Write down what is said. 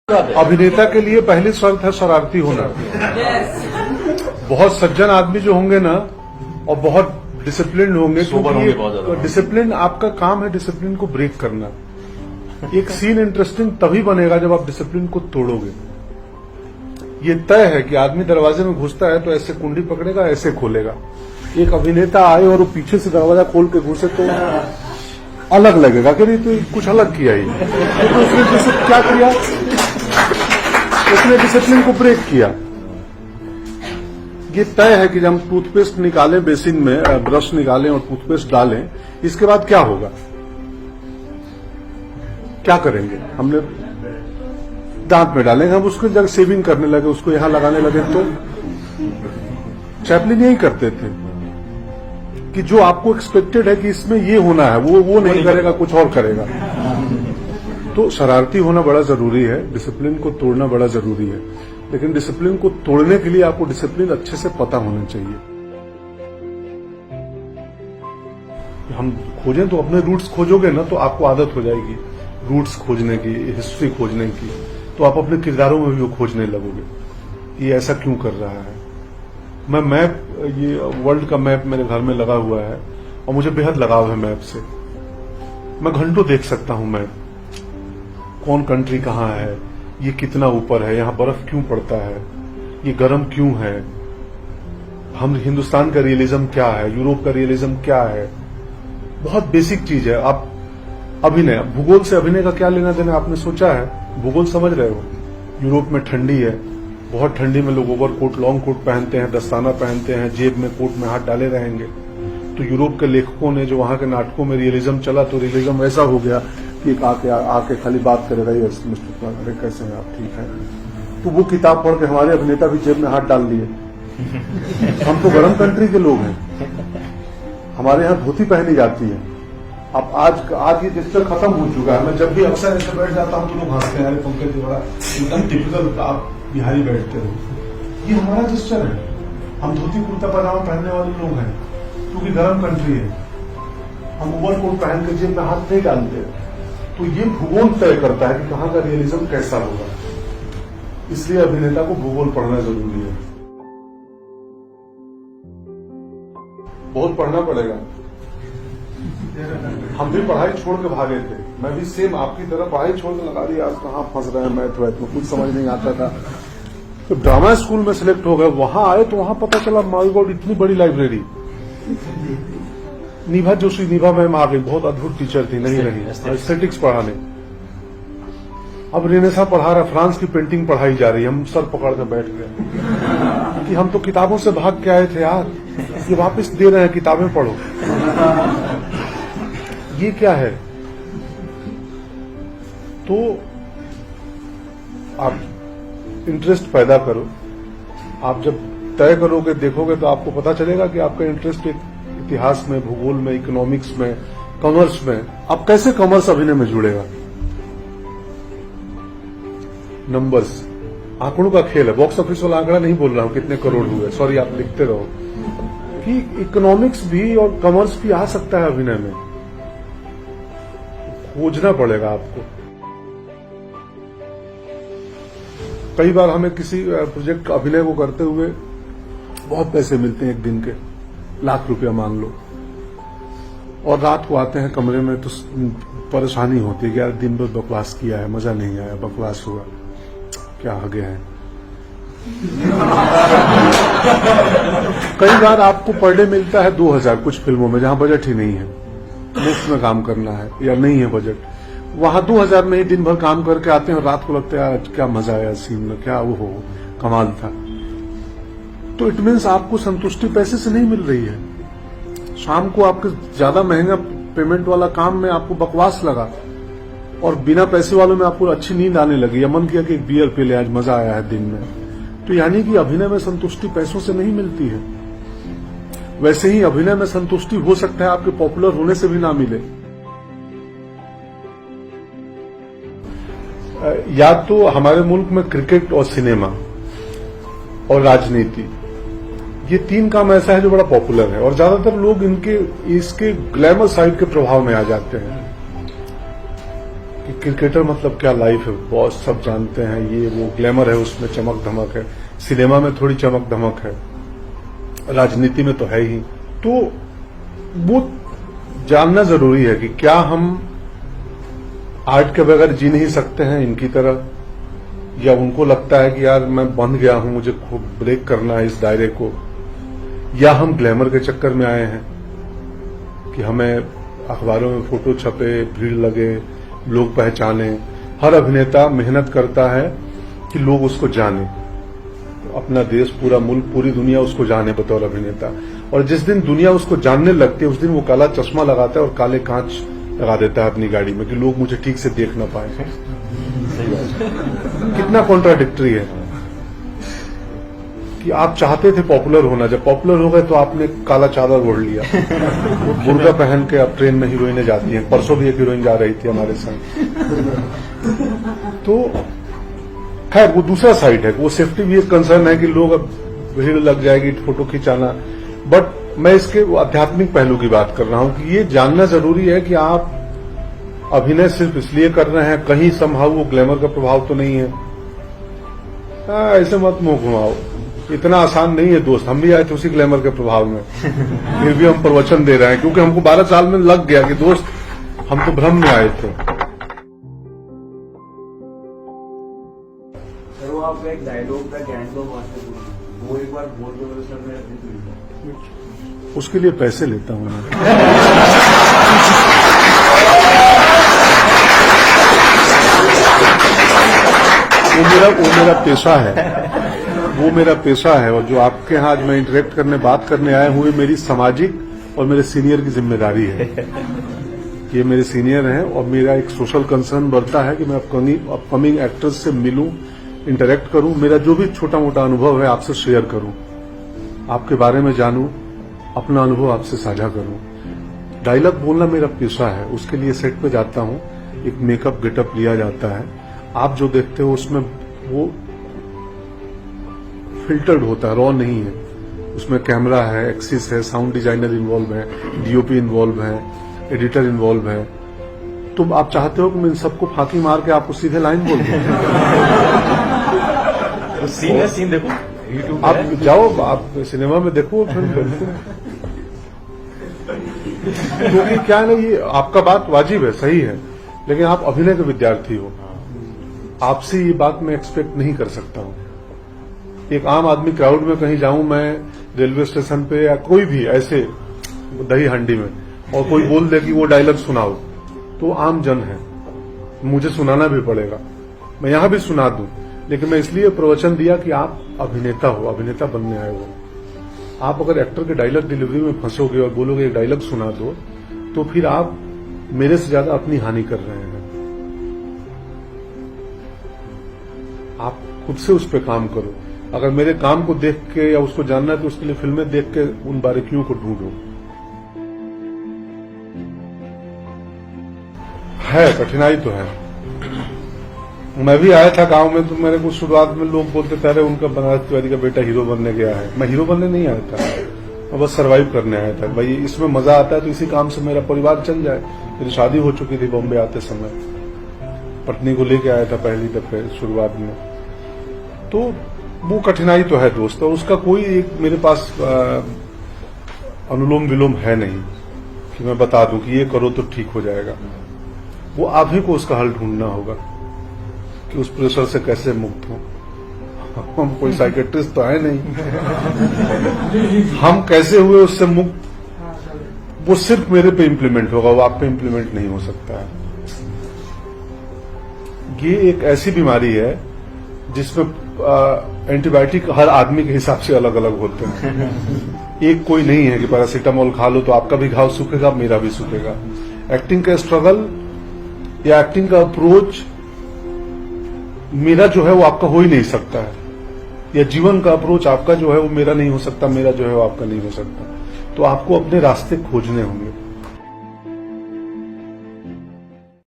अभिनेता के लिए पहली शर्त है शरारती होना। बहुत सज्जन आदमी जो होंगे ना और बहुत डिसिप्लिन होंगे, क्योंकि डिसिप्लिन आपका काम है, डिसिप्लिन को ब्रेक करना। एक सीन इंटरेस्टिंग तभी बनेगा जब आप डिसिप्लिन को तोड़ोगे। ये तय है कि आदमी दरवाजे में घुसता है तो ऐसे कुंडी पकड़ेगा, ऐसे खोलेगा। एक अभिनेता आए और वो पीछे से दरवाजा खोल के घुसे तो अलग लगेगा कि नहीं, तो कुछ अलग किया ही। तो उसने क्या किया, उसने डिसिप्लिन को ब्रेक किया। ये तय है कि जब हम टूथपेस्ट निकालें बेसिन में, ब्रश निकालें और टूथपेस्ट डालें, इसके बाद क्या होगा, क्या करेंगे। हमने दांत में डालेंगे, हम उसको जब शेविंग करने लगे, उसको यहां लगाने लगे, तो चैपलिन यही करते थे कि जो आपको एक्सपेक्टेड है कि इसमें ये होना है, वो नहीं करेगा, कुछ और करेगा। तो शरारती होना बड़ा जरूरी है, डिसिप्लिन को तोड़ना बड़ा जरूरी है, लेकिन डिसिप्लिन को तोड़ने के लिए आपको डिसिप्लिन अच्छे से पता होना चाहिए। हम खोजें तो अपने रूट्स खोजोगे ना तो आपको आदत हो जाएगी रूट्स खोजने की, हिस्ट्री खोजने की, तो आप अपने किरदारों में भी वो खोजने लगोगे ये ऐसा क्यों कर रहा है। मैं मैप, ये वर्ल्ड का मैप मेरे घर में लगा हुआ है और मुझे बेहद लगाव है मैप से। मैं घंटों देख सकता हूं मैप, कौन कंट्री कहां है, ये कितना ऊपर है, यहां बर्फ क्यों पड़ता है, ये गर्म क्यों है, हम हिंदुस्तान का रियलिज्म क्या है, यूरोप का रियलिज्म क्या है। बहुत बेसिक चीज है। आप अभिनय, भूगोल से अभिनय का क्या लेना देना, आपने सोचा है, भूगोल समझ रहे हो। यूरोप में ठंडी है, बहुत ठंडी में लोग ओवरकोट, लॉन्ग कोट पहनते हैं, दस्ताना पहनते हैं, जेब में कोट में हाथ डाले रहेंगे। तो यूरोप के लेखकों ने, जो वहां के नाटकों में रियलिज्म चला, तो रियलिज्म ऐसा हो गया कि एक आके खाली बात करे रही, मिस्टर अरे कैसे हैं आप, ठीक है। तो वो किताब पढ़ के हमारे अभिनेता भी जेब में हाथ डाल लिए। हम तो गर्म कंट्री के लोग हैं, हमारे यहाँ धोती पहनी जाती है। अब आज ये जेस्चर खत्म हो चुका है। मैं जब भी अक्सर ऐसे बैठ जाता हूँ तो लोग हंसते हैं, अरे पंकज जी बड़ा एकदम टिपिकल आप बिहारी बैठते हो। ये हमारा जेस्चर है, हम धोती कुर्ता पजामा पहनने वाले लोग हैं, क्योंकि गर्म कंट्री है। हम ओवरकोट पहन के जेब में हाथ नहीं डालते। तो ये भूगोल तय करता है कि कहाँ का रियलिज्म कैसा होगा। इसलिए अभिनेता को भूगोल पढ़ना जरूरी है, बहुत पढ़ना पड़ेगा। हम भी पढ़ाई छोड़ के भागे थे, मैं भी सेम आपकी तरह पढ़ाई छोड़ के लगा दी। आज कहाँ फंस रहे हैं, मैथ वैथ में कुछ समझ नहीं आता था। तो ड्रामा स्कूल में सिलेक्ट हो गए, वहां आए तो वहां पता चला माय गॉड इतनी बड़ी लाइब्रेरी। नीभा जोशी, नीभा मैम आ गई, बहुत अद्भुत टीचर थी, नहीं रही, एस्थेटिक्स पढ़ाने। अब रेनेसा पढ़ा रहा, फ्रांस की पेंटिंग पढ़ाई जा रही, हम सर पकड़ कर बैठ गए कि हम तो किताबों से भाग के आए थे यार, ये वापस दे रहे हैं, किताबें पढ़ो। ये क्या है। तो आप इंटरेस्ट पैदा करो। आप जब तय करोगे, देखोगे, तो आपको पता चलेगा कि आपका इंटरेस्ट इतिहास में, भूगोल में, इकोनॉमिक्स में, कॉमर्स में। अब कैसे कॉमर्स अभिनय में जुड़ेगा। नंबर्स, आंकड़ों का खेल है। बॉक्स ऑफिस वाला आंकड़ा नहीं बोल रहा हूं कितने करोड़ हुए, सॉरी, आप लिखते रहो कि इकोनॉमिक्स भी और कॉमर्स भी आ सकता है अभिनय में। खोजना पड़ेगा आपको। कई बार हमें किसी प्रोजेक्ट अभिनय को करते हुए बहुत पैसे मिलते हैं, एक दिन के लाख रुपया मान लो, और रात को आते हैं कमरे में तो परेशानी होती है कि यार दिन भर बकवास किया है, मजा नहीं आया, बकवास हुआ, क्या आ गया है। कई बार आपको पर डे मिलता है 2000 कुछ फिल्मों में, जहां बजट ही नहीं है, मुफ्त में काम करना है या नहीं है बजट, वहां 2000 में ही दिन भर काम करके आते हैं और रात को लगता है आज क्या मजा आया सीन में, क्या वो हो कमाल था। तो इट मीन्स आपको संतुष्टि पैसे से नहीं मिल रही है। शाम को आपके ज्यादा महंगा पेमेंट वाला काम में आपको बकवास लगा और बिना पैसे वालों में आपको अच्छी नींद आने लगी, या मन किया कि एक बियर पी ले, आज मजा आया है दिन में। तो यानी कि अभिनय में संतुष्टि पैसों से नहीं मिलती है। वैसे ही अभिनय में संतुष्टि हो सकता है आपके पॉपुलर होने से भी ना मिले। या तो हमारे मुल्क में क्रिकेट और सिनेमा और राजनीति, ये तीन काम ऐसा है जो बड़ा पॉपुलर है, और ज्यादातर लोग इसके ग्लैमर साइड के प्रभाव में आ जाते हैं। क्रिकेटर मतलब क्या लाइफ है, बहुत सब जानते हैं, ये वो ग्लैमर है, उसमें चमक धमक है, सिनेमा में थोड़ी चमक धमक है, राजनीति में तो है ही। तो वो जानना जरूरी है कि क्या हम आर्ट के बगैर जी नहीं सकते हैं इनकी तरह, या उनको लगता है कि यार मैं बंध गया हूं, मुझे खूब ब्रेक करना है इस दायरे को, या हम ग्लैमर के चक्कर में आए हैं कि हमें अखबारों में फोटो छपे, भीड़ लगे, लोग पहचाने। हर अभिनेता मेहनत करता है कि लोग उसको जाने, अपना देश, पूरा मुल्क, पूरी दुनिया उसको जाने बतौर अभिनेता। और जिस दिन दुनिया उसको जानने लगती है उस दिन वो काला चश्मा लगाता है और काले कांच लगा देता है अपनी गाड़ी में कि लोग मुझे ठीक से देख ना पाए। कितना कॉन्ट्राडिक्टरी है कि आप चाहते थे पॉपुलर होना, जब पॉपुलर हो गए तो आपने काला चादर ओढ़ लिया, बुर्का पहन के अब ट्रेन में हीरोइनें जाती हैं। परसों भी एक हीरोइन जा रही थी हमारे संग। तो खैर वो दूसरा साइड है, वो सेफ्टी भी एक कंसर्न है कि लोग अब भीड़ लग जाएगी, फोटो खिंचाना। बट मैं इसके आध्यात्मिक पहलू की बात कर रहा हूं कि ये जानना जरूरी है कि आप अभिनय सिर्फ इसलिए कर रहे हैं, कहीं समहाउ वो ग्लैमर का प्रभाव तो नहीं है। ऐसे मत मुंह घुमाओ, इतना आसान नहीं है दोस्त। हम भी आए थे उसी ग्लैमर के प्रभाव में, फिर भी हम प्रवचन दे रहे हैं क्योंकि हमको 12 साल में लग गया कि दोस्त हम तो भ्रम में आए थे। सर वो आपका एक डायलॉग था ज्ञान दो मास्टर, वो एक बार बोल दो सर, मैं उसके लिए पैसे लेता हूं मैं। वो मेरा पेशा है, वो मेरा पेशा है। और जो आपके यहाँ आज मैं इंटरेक्ट करने, बात करने आया हूँ, मेरी सामाजिक और मेरे सीनियर की जिम्मेदारी है। ये मेरे सीनियर हैं और मेरा एक सोशल कंसर्न बढ़ता है कि मैं अपकमिंग एक्टर्स से मिलूं, इंटरेक्ट करूं, मेरा जो भी छोटा मोटा अनुभव है आपसे शेयर करूं, आपके बारे में जानूं, अपना अनुभव आपसे साझा करूं। डायलॉग बोलना मेरा पेशा है, उसके लिए सेट पे जाता हूं, एक मेकअप गेटअप लिया जाता है। आप जो देखते हो उसमें वो फिल्टर्ड होता है, रॉ नहीं है। उसमें कैमरा है, एक्सिस है, साउंड डिजाइनर इन्वॉल्व है, डीओपी इन्वॉल्व है, एडिटर इन्वॉल्व है। तुम आप चाहते हो कि मैं इन सबको फांकी मार के आपको सीधे लाइन बोल दूं? सीन देखो, आप जाओ, आप सिनेमा में देखो फिल्म देखो। क्योंकि क्या है ना, ये आपका बात वाजिब है, सही है, लेकिन आप अभिनय के विद्यार्थी हो, आपसे ये बात मैं एक्सपेक्ट नहीं कर सकता हूं। एक आम आदमी क्राउड में कहीं जाऊं मैं, रेलवे स्टेशन पे या कोई भी ऐसे दही हांडी में, और कोई बोल दे कि वो डायलॉग सुनाओ, तो आम जन है, मुझे सुनाना भी पड़ेगा। मैं यहां भी सुना दूं, लेकिन मैं इसलिए प्रवचन दिया कि आप अभिनेता हो, अभिनेता बनने आए हो। आप अगर एक्टर के डायलॉग डिलीवरी में फंसोगे और बोलोगे एक डायलॉग सुना दो, तो फिर आप मेरे से ज्यादा अपनी हानि कर रहे हैं। आप खुद से उस पर काम करो। अगर मेरे काम को देख के या उसको जानना है तो उसके लिए फिल्में देख के उन बारीकियों को ढूंढो। है कठिनाई तो है। मैं भी आया था गांव में, तो मेरे को शुरुआत में लोग बोलते थे अरे उनका बनारस तिवारी का बेटा हीरो बनने गया है। मैं हीरो बनने नहीं आया था, मैं बस सरवाइव करने आया था। भाई इसमें मजा आता है तो इसी काम से मेरा परिवार चल जाए। मेरी शादी हो चुकी थी बॉम्बे आते समय, पत्नी को लेके आया था पहली दफे शुरुआत में। तो वो कठिनाई तो है दोस्त, और उसका कोई एक मेरे पास अनुलोम विलोम है नहीं कि मैं बता दूं कि ये करो तो ठीक हो जाएगा। वो आप ही को उसका हल ढूंढना होगा कि उस प्रेशर से कैसे मुक्त हो। हम कोई साइकेट्रिस्ट तो है नहीं, हम कैसे हुए उससे मुक्त, वो सिर्फ मेरे पे इम्प्लीमेंट होगा, वो आप पे इम्प्लीमेंट नहीं हो सकता है। ये एक ऐसी बीमारी है जिसमें एंटीबायोटिक हर आदमी के हिसाब से अलग अलग होते हैं। एक कोई नहीं है कि पैरासीटामोल खा लो तो आपका भी घाव सूखेगा, मेरा भी सूखेगा। एक्टिंग का स्ट्रगल या एक्टिंग का अप्रोच मेरा जो है वो आपका हो ही नहीं सकता है, या जीवन का अप्रोच आपका जो है वो मेरा नहीं हो सकता, मेरा जो है वो आपका नहीं हो सकता। तो आपको अपने रास्ते खोजने होंगे।